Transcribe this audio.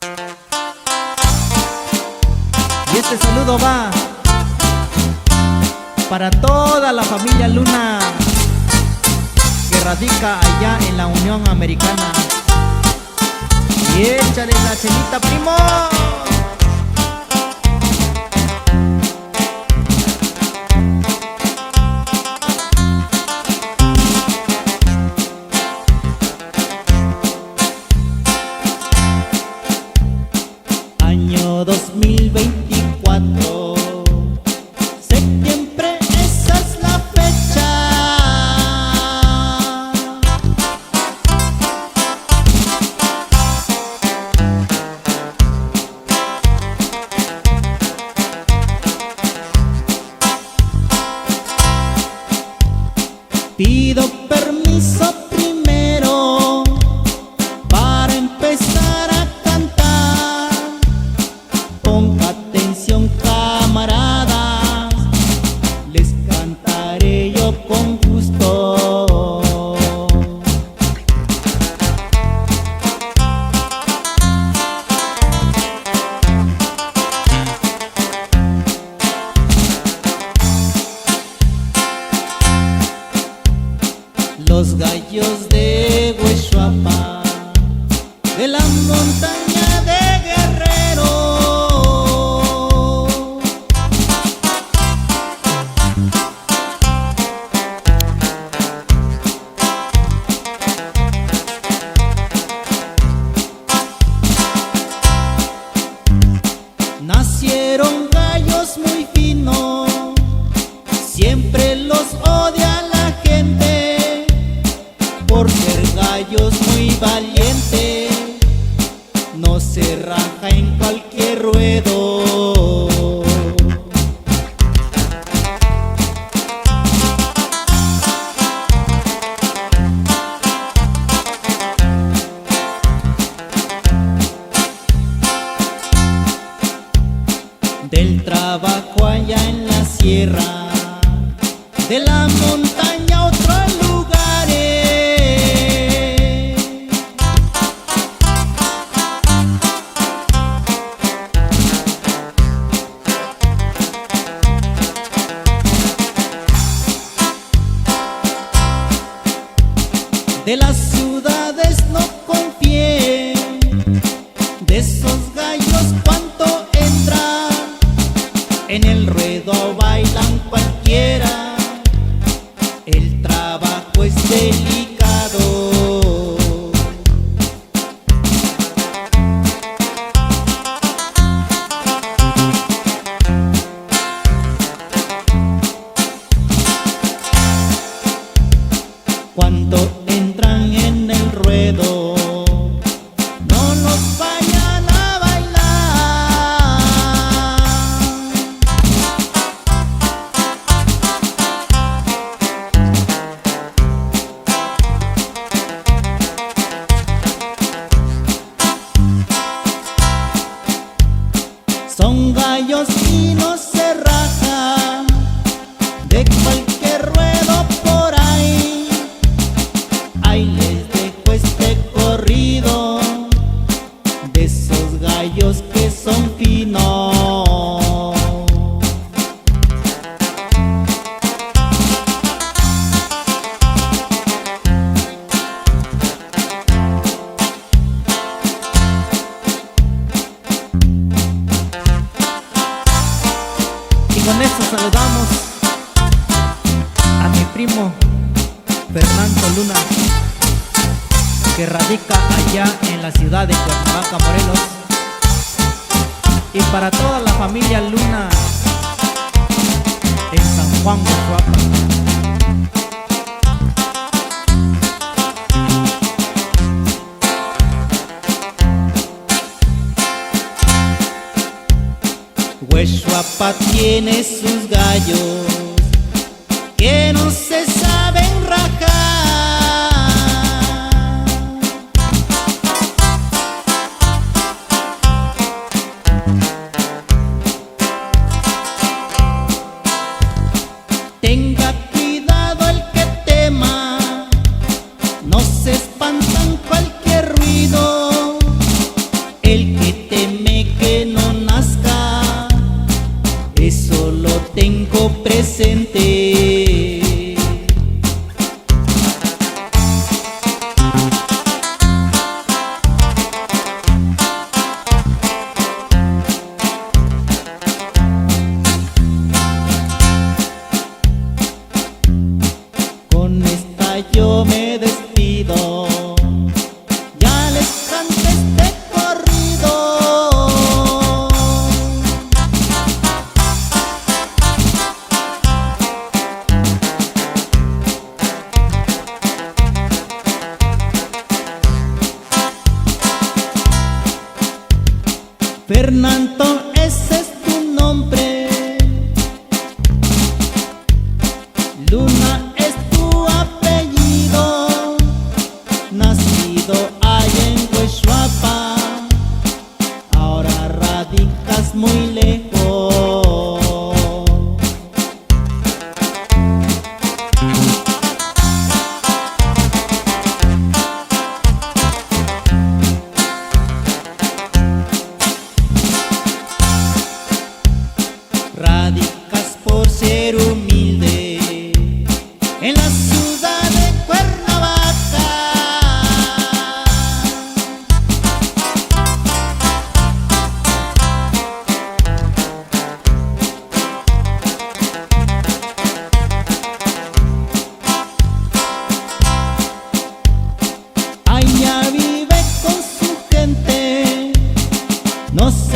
Y este saludo va para toda la familia Luna que radica allá en la Unión Americana. Y échale la chelita, primo. Año 2024, septiembre, esa es la fecha. Pido permiso primero para empezar a cantar. Ponga atención, camaradas, les cantaré yo con gusto. Los gallos de Hueshuapa, de la montaña de Guerrero, nacieron gallos muy finos, siempre los odia la gente, por ser gallos muy valientes, no se raja en cualquier ruedo. Del trabajo allá en la sierra, de la montaña a otros lugares, de las ciudades no confíen, de esos gallos cuánto entran, en el ruedo bailan cualquiera, el trabajo es delicado. Cuando entran en el ruedo, no los vayan a bailar. Son gallos y no se rajan de cualquier ruedo por ahí. Ahí les dejo este corrido de esos gallos que son finos. Y con esto saludamos a mi primo Fernando Luna, que radica allá en la ciudad de Cuernavaca, Morelos. Y para toda la familia Luna en San Juan, Hueshuapa. Hueshuapa tiene sus gallos que no se saben rajar. Tenga cuidado el que tema, no se espantan cualquier ruido, el que me despido, ya les canté este corrido. Fernando, ese es tu nombre, Luna es tu apellido, nacido allá en Huehuapa, ahora radicas muy lejos. Radicas por ser humilde en la ciudad de Cuernavaca. Allá vive con su gente, no sé